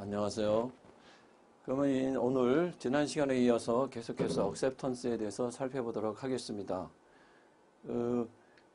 안녕하세요. 그러면 오늘 지난 시간에 이어서 계속해서 억셉턴스에 대해서 살펴보도록 하겠습니다.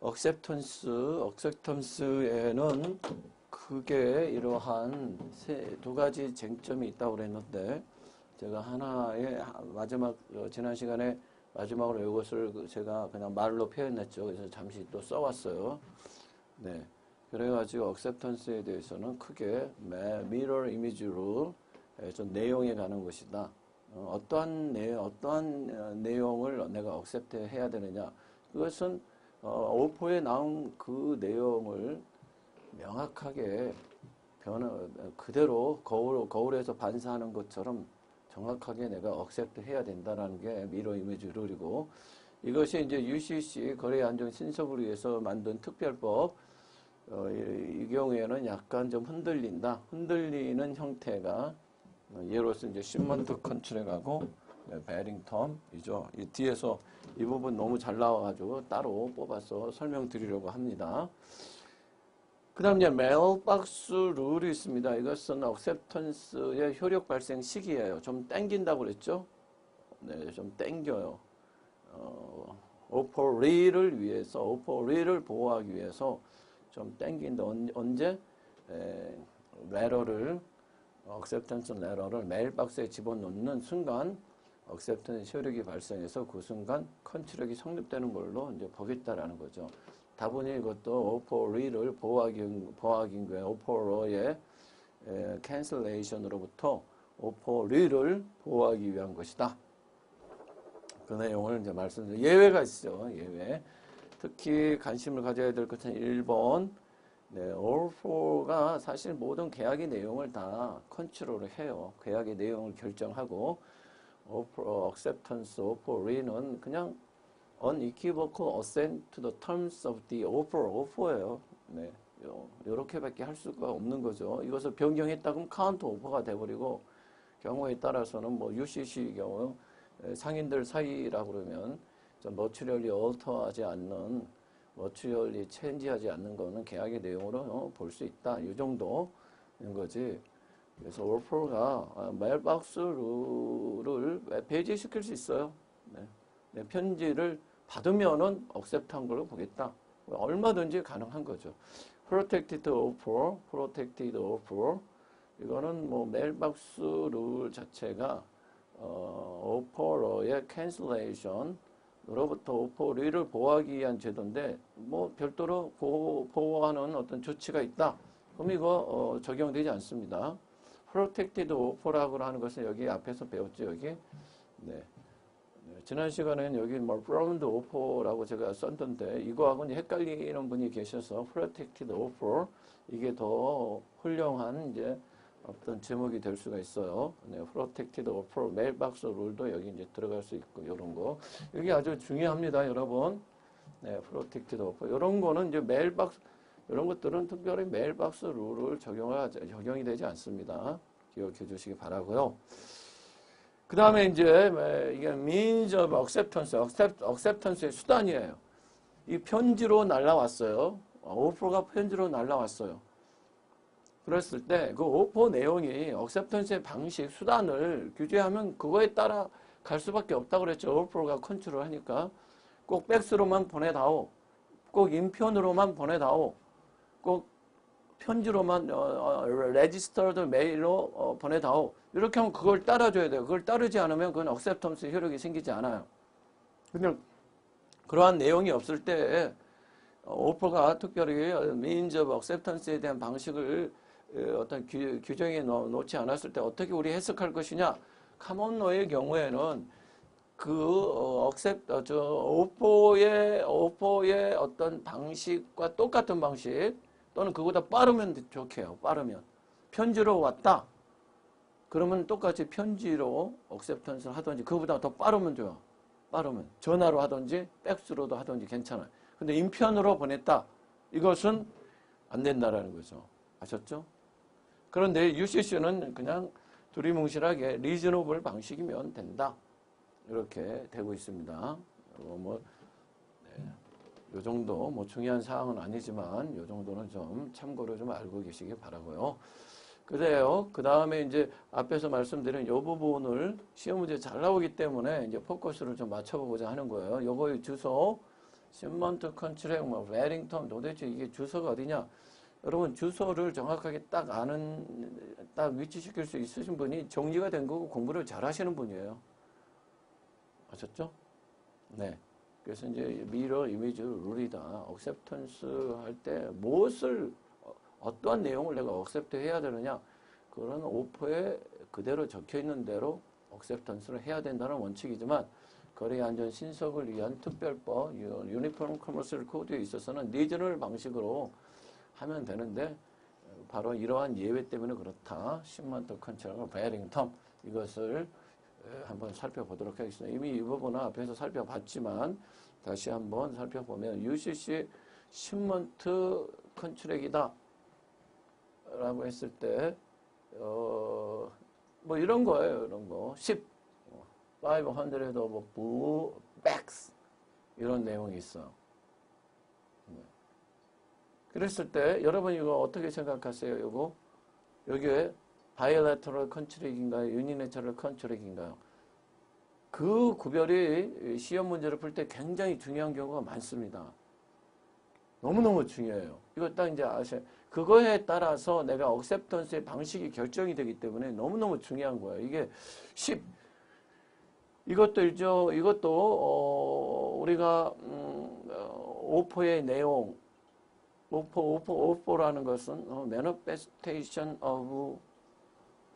억셉턴스에는 크게 이러한 두 가지 쟁점이 있다고 그랬는데, 제가 하나의 지난 시간에 마지막으로 이것을 제가 그냥 말로 표현했죠. 그래서 잠시 또 써왔어요. 네. 그래가지고 억셉턴스에 대해서는 크게 미러 이미지 룰, 좀 내용에 가는 것이다. 어떠한 내용을 내가 억셉트 해야 되느냐. 그것은 오포에 나온 그 내용을 명확하게 그대로 거울에서 반사하는 것처럼 정확하게 내가 억셉트 해야 된다는 게 미러 이미지 룰이고, 이것이 이제 UCC 거래안정신석을 위해서 만든 특별법, 이 경우에는 약간 좀 흔들리는 형태가, 예로서 이제 시먼트 컨트롤에 가고, 베링텀이죠. 이 뒤에서 이 부분 너무 잘 나와가지고 따로 뽑아서 설명드리려고 합니다. 그 다음 이제 메일박스 룰이 있습니다. 이것은 억셉턴스의 효력 발생 시기예요. 좀 땡긴다고 그랬죠? 네, 좀 땡겨요. 오퍼리를 보호하기 위해서 좀 땡긴다. 언제? 억셉턴스 레러를 메일박스에 집어넣는 순간 억셉턴스 효력이 발생해서 그 순간 컨트롤이 성립되는 걸로 이제 보겠다라는 거죠. 다분히 이것도 오퍼리를 보호하기 위해 오퍼러의 캔슬레이션으로부터 오퍼리를 보호하기 위한 것이다. 그 내용을 이제 말씀드려요. 예외가 있어요. 예외. 특히 관심을 가져야 될 것은 1번. 네, 오퍼가 사실 모든 계약의 내용을 다 컨트롤을 해요. 계약의 내용을 결정하고, acceptance, offer는 그냥 unequivocal assent to the terms of the offer예요. 네, 요렇게밖에 할 수가 없는 거죠. 이것을 변경했다 그러면 카운터 오퍼가 돼버리고, 경우에 따라서는 뭐 UCC 경우 상인들 사이라고 그러면 좀 머추럴리 얼터하지 않는, 머추럴리 체인지하지 않는 거는 계약의 내용으로 볼 수 있다. 이 정도인 거지. 그래서 오퍼가 메일박스 룰을 배제시킬 수 있어요. 네, 편지를 받으면은 억셉트한 걸로 보겠다. 얼마든지 가능한 거죠. protected offer. 이거는 뭐 메일박스 룰 자체가 오퍼러의 캔슬레이션으로부터 오퍼리를 보호하기 위한 제도인데, 뭐 별도로 보호하는 어떤 조치가 있다. 그럼 이거 적용되지 않습니다. 프로텍티드 오퍼라고 하는 것은 여기 앞에서 배웠죠. 여기. 네. 지난 시간에는 여기 뭐 브라운드 오퍼라고 제가 썼던데, 이거하고 헷갈리는 분이 계셔서 프로텍티드 오퍼, 이게 더 훌륭한 이제 어떤 제목이 될 수가 있어요. 네, 프로텍티드 오퍼, 메일박스 룰도 여기 이제 들어갈 수 있고, 이런 거. 이게 아주 중요합니다, 여러분. 네, 프로텍티드 오퍼. 이런 거는 이제 이런 것들은 특별히 메일박스 룰을 적용이 되지 않습니다. 기억해 주시기 바라고요. 그 다음에 이제 이게 means of acceptance의 수단이에요. 이 편지로 날라왔어요. 오퍼가 편지로 날라왔어요. 그랬을 때 그 오퍼 내용이 억셉턴스의 방식, 수단을 규제하면 그거에 따라 갈 수밖에 없다고 그랬죠. 오퍼가 컨트롤 하니까. 꼭 팩스로만 보내다오. 꼭 인편으로만 보내다오. 꼭 편지로만 레지스터드 메일로 보내다오. 이렇게 하면 그걸 따라줘야 돼요. 그걸 따르지 않으면 그건 억셉턴스 효력이 생기지 않아요. 근데 그러한 내용이 없을 때 오퍼가 특별히 means of acceptance에 대한 방식을 어떤 규정에 놓지 않았을 때 어떻게 우리 해석할 것이냐? 카몬노의 경우에는 오퍼의 어떤 방식과 똑같은 방식, 또는 그보다 빠르면 좋게요. 빠르면. 편지로 왔다. 그러면 똑같이 편지로 억셉턴스를 하든지, 그보다 더 빠르면 좋아. 빠르면. 전화로 하든지, 팩스로도 하든지 괜찮아요. 근데 인편으로 보냈다. 이것은 안 된다라는 거죠. 아셨죠? 그런데 UCC는 그냥 두리뭉실하게 리즈너블 방식이면 된다. 이렇게 되고 있습니다. 요 정도, 중요한 사항은 아니지만, 요 정도는 좀 참고로 좀 알고 계시기 바라고요. 그래요. 그 다음에 이제 앞에서 말씀드린 요 부분을 시험 문제 잘 나오기 때문에 이제 포커스를 좀 맞춰보고자 하는 거예요. 요거의 주소, 신먼트 컨트랙, 뭐, 웨링턴, 도대체 이게 주소가 어디냐? 여러분, 주소를 정확하게 딱 딱 위치시킬 수 있으신 분이 정리가 된 거고 공부를 잘 하시는 분이에요. 아셨죠? 네. 그래서 이제 미러 이미지 룰이다. 억셉턴스 할 때 무엇을 어떠한 내용을 내가 억셉트 해야 되느냐? 그런 오퍼에 그대로 적혀 있는 대로 억셉턴스를 해야 된다는 원칙이지만 거래 안전 신속을 위한 특별법 유니폼 커머셜 코드에 있어서는 리저널 방식으로 하면 되는데 바로 이러한 예외 때문에 그렇다. 10만 더 컨트롤 베링텀 이것을 한번 살펴보도록 하겠습니다. 이미 이 부분은 앞에서 살펴봤지만 다시 한번 살펴보면 UCC 10month 컨트랙이다 라고 했을 때 뭐 이런 거예요. 이런 거 500 of blue backs 이런 내용이 있어. 그랬을 때 여러분 이거 어떻게 생각하세요? 이거 여기에 바이오레터럴 컨트랙인가요? 유니내처럴 컨트랙인가요? 그 구별이 시험 문제를 풀 때 굉장히 중요한 경우가 많습니다. 너무너무 중요해요. 이거 딱 이제 아셔야 그거에 따라서 내가 억셉턴스의 방식이 결정이 되기 때문에 너무너무 중요한 거예요. 이게 이것도 우리가 오퍼의 내용 오퍼라는 것은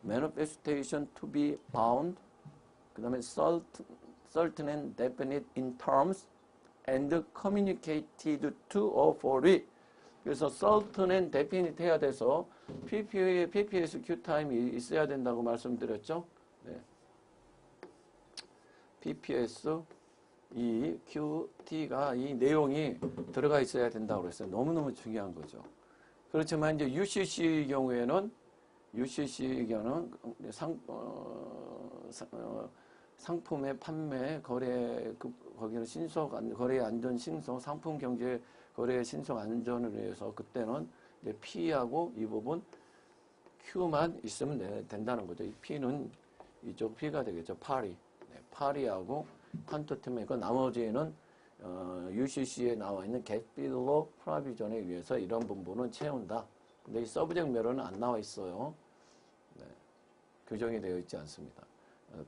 manifestation to be bound 그 다음에 certain and definite in terms and communicated to or for it. 그래서 certain and definite 해야 돼서 PPS Q타임이 있어야 된다고 말씀드렸죠. 네. PPS 이 QT가 이 내용이 들어가 있어야 된다고 그랬어요. 너무너무 중요한 거죠. 그렇지만 이제 UCC의 경우에는 상품의 판매, 거래, 거기는 거래 안전 신속, 상품 경제, 거래 신속 안전을 위해서 그때는 이제 P하고 이 부분 Q만 있으면 된다는 거죠. 이 P는 이쪽 P가 되겠죠. 파리. 네, 파리하고 퀀터텀의 그 나머지는 UCC에 나와 있는 get below provision에 의해서 이런 부분은 채운다. 근데 이 서브젝트 매러는 안 나와 있어요. 네, 규정이 되어 있지 않습니다.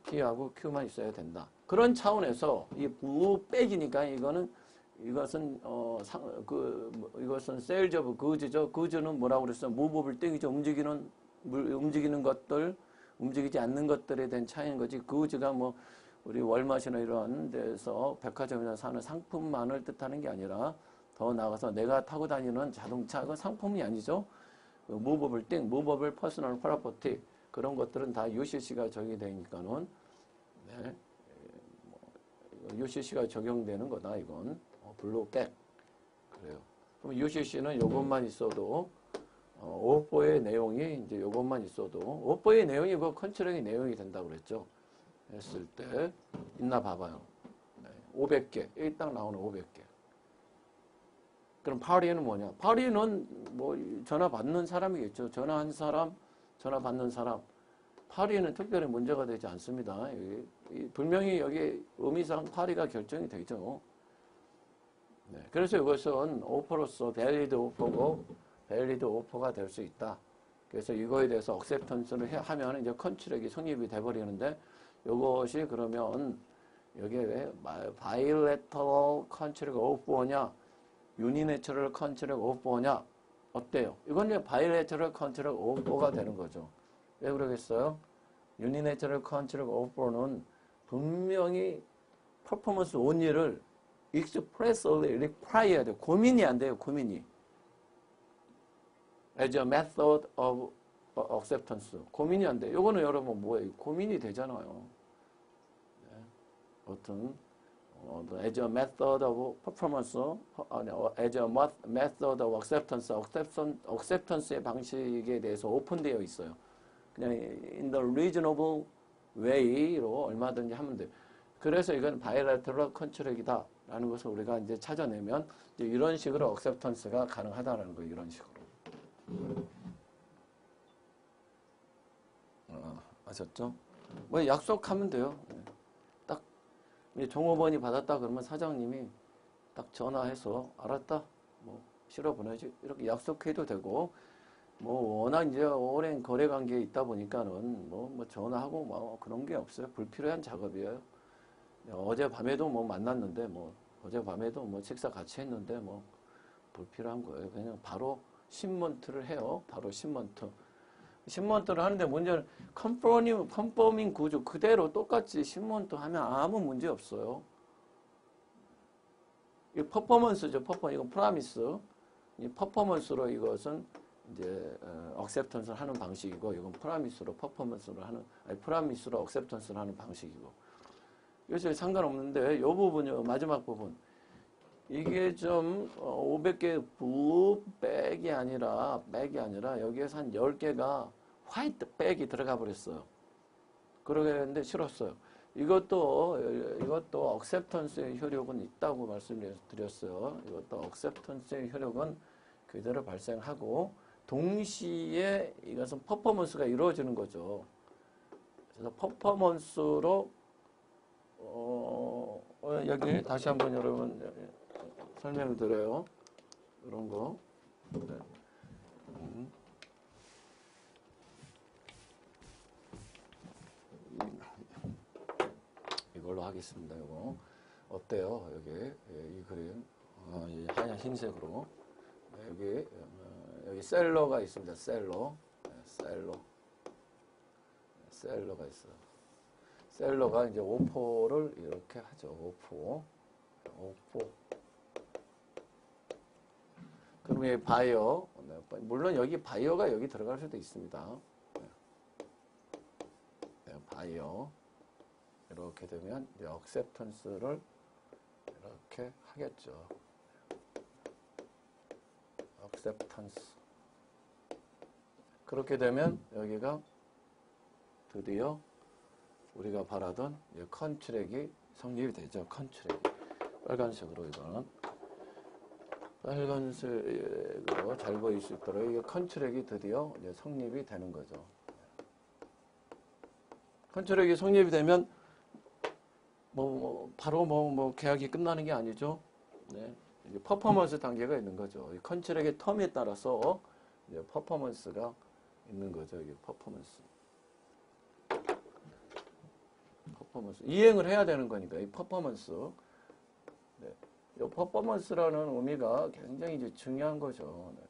P하고 Q만 있어야 된다. 그런 차원에서 이 블루백이니까 이것은 sales of goods죠. goods는 뭐라고 그랬어요? movable thing이죠. 움직이는 것들, 움직이지 않는 것들에 대한 차이인 거지. goods가 뭐 우리 월마트나 이런 데서 백화점에서 사는 상품만을 뜻하는 게 아니라 더 나아가서 내가 타고 다니는 자동차 그 상품이 아니죠. movable thing, movable personal property 그런 것들은 다 UCC가 적용이 되니까는 네, UCC가 적용되는 거다 이건 블루백 그래요. 그럼 UCC는 이것만 있어도 오퍼의 내용이 이제 이것만 있어도 오퍼의 내용이 그 컨트랙의 내용이 된다고 그랬죠. 했을 때 있나 봐봐요. 네, 500개 여기 딱 나오는 500개. 그럼 파리는 뭐냐? 파리는 뭐 전화 받는 사람이겠죠. 전화한 사람, 전화 받는 사람. 파리는 특별히 문제가 되지 않습니다. 분명히 여기 의미상 파리가 결정이 되죠. 네, 그래서 이것은 오퍼로서 밸리드 오퍼고 밸리드 오퍼가 될 수 있다. 그래서 이거에 대해서 억셉턴스를 하면 이제 컨트랙이 성립이 돼버리는데 이것이 그러면 여기에 왜 바이레터럴 컨트랙 오퍼냐 유니내처럴 컨트랙 오퍼냐 어때요? 이건 이제 바이레터럴 컨트랙 오퍼가 되는 거죠. 왜 그러겠어요? 유니내처럴 컨트랙 오퍼는 분명히 퍼포먼스 온리를 expressly require 해야 돼요. 고민이 안 돼요. 고민이. as a method of acceptance. 고민이 안 돼. 요거는 여러분 뭐예요? 고민이 되잖아요. 네. 어떤 as a method of performance, as a method of acceptance의 방식에 대해서 오픈되어 있어요. 그냥 in the reasonable way로 얼마든지 하면 돼요. 그래서 이건 bilateral contract이다 라는 것을 우리가 이제 찾아내면 이제 이런 식으로 acceptance가 가능하다는 거예요. 이런 식으로. 아셨죠? 뭐 약속하면 돼요. 딱 종업원이 받았다 그러면 사장님이 딱 전화해서 알았다. 뭐 실어 보내지. 이렇게 약속해도 되고 뭐 워낙 이제 오랜 거래 관계에 있다 보니까는 뭐 전화하고 뭐 그런 게 없어요. 불필요한 작업이에요. 어젯밤에도 뭐 만났는데 뭐 어젯밤에도 뭐 식사 같이 했는데 뭐 불필요한 거예요. 그냥 바로 10month를 해요. 바로 10month. 10month를 하는데 문제는 컨포밍 구조 그대로 똑같이 10month 하면 아무 문제 없어요. 이 퍼포먼스죠. 이건 프라미스. 이 퍼포먼스로 이것은 이제 억셉턴스를 하는 방식이고 이건 프라미스로 퍼포먼스로 하는 프라미스로 억셉턴스를 하는 방식이고 이것이 상관없는데 이 부분요. 마지막 부분. 이게 좀 500개 백이 아니라 여기에서 한 10개가 화이트 백이 들어가 버렸어요. 그러겠는데 싫었어요. 이것도 억셉턴스의 효력은 있다고 말씀드렸어요. 이것도 억셉턴스의 효력은 그대로 발생하고 동시에 이것은 퍼포먼스가 이루어지는 거죠. 그래서 퍼포먼스로 여기 다시 한번 여러분 설명을 드려요. 이런 거. 네. 이걸로 하겠습니다. 이거 어때요? 여기 이 그림 하얀 흰색으로 여기 셀러가 있습니다. 셀러가 있어요. 셀러가 이제 오포를 이렇게 하죠. 오포. 그럼 여기 바이어. 물론 여기 바이어가 여기 들어갈 수도 있습니다. 바이어. 이렇게 되면 이제 억셉턴스를 이렇게 하겠죠. 억셉턴스. 그렇게 되면 여기가 드디어 우리가 바라던 컨트랙이 성립이 되죠. 컨트랙. 빨간색으로 이거는 빨간색으로 잘 보일 수 있도록 이게 컨트랙이 드디어 이제 성립이 되는 거죠. 컨트랙이 성립이 되면 바로 계약이 끝나는 게 아니죠. 네. 이제 퍼포먼스 단계가 있는 거죠. 이 컨트랙의 텀에 따라서 이제 퍼포먼스가 있는 거죠. 이게 퍼포먼스. 이행을 해야 되는 거니까 이 퍼포먼스. 네. 이 퍼포먼스라는 의미가 굉장히 이제 중요한 거죠. 네.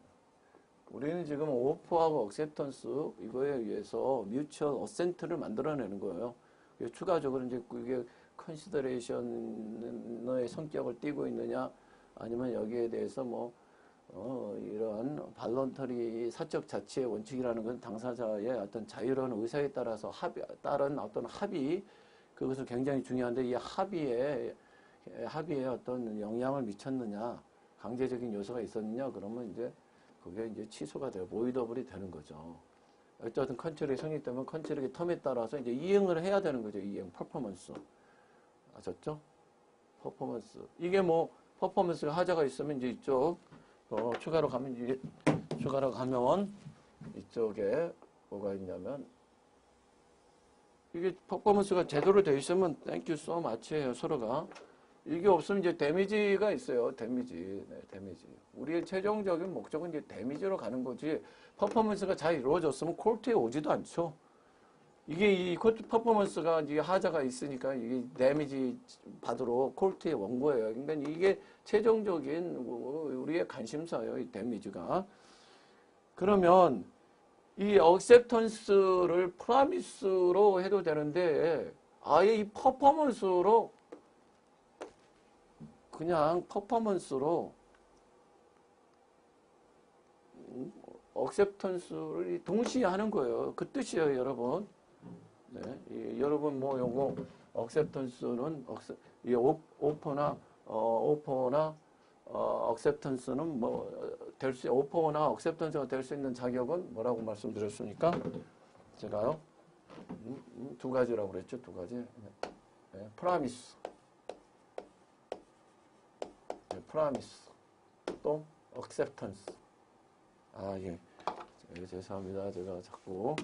우리는 지금 오퍼하고 억셉턴스 이거에 의해서 뮤추얼 어센트를 만들어내는 거예요. 추가적으로 이제 그게 컨시더레이션의 성격을 띠고 있느냐 아니면 여기에 대해서 이런 발론터리 사적 자치의 원칙이라는 건 당사자의 어떤 자유로운 의사에 따라서 따른 어떤 합의 그것은 굉장히 중요한데 이 합의에 어떤 영향을 미쳤느냐 강제적인 요소가 있었느냐 그러면 이제 그게 이제 취소가 돼요. 보이더블이 되는 거죠. 어쨌든 컨트랙이 성립되면 컨트랙의 텀에 따라서 이제 이행을 해야 되는 거죠. 이행, 퍼포먼스. 아셨죠? 퍼포먼스. 이게 퍼포먼스가 하자가 있으면 이제 이쪽, 추가로 가면 이쪽에 뭐가 있냐면, 이게 퍼포먼스가 제대로 되어 있으면 땡큐 소 마치예요, 서로가. 이게 없으면 이제 데미지가 있어요. 데미지. 네, 데미지. 우리의 최종적인 목적은 이제 데미지로 가는 거지. 퍼포먼스가 잘 이루어졌으면 코트에 오지도 않죠. 이게 이 코트 퍼포먼스가 이게 하자가 있으니까 이게 데미지 받으러 코트에 온 거예요. 그러니까 이게 최종적인 우리의 관심사예요. 이 데미지가. 그러면 이 억셉턴스를 프라미스로 해도 되는데 아예 이 퍼포먼스로 그냥 퍼포먼스로 억셉턴스를 동시에 하는 거예요. 그 뜻이에요, 여러분. 네, 여러분 요거 억셉턴스는 이 오퍼나 억셉턴스는 오퍼나 억셉턴스가 될 수 있는 자격은 뭐라고 말씀드렸습니까? 제가요 두 가지라고 그랬죠, 두 가지. 네, 프라미스. 프라미스 또 억셉턴스. 예. 죄송합니다. 제가 자꾸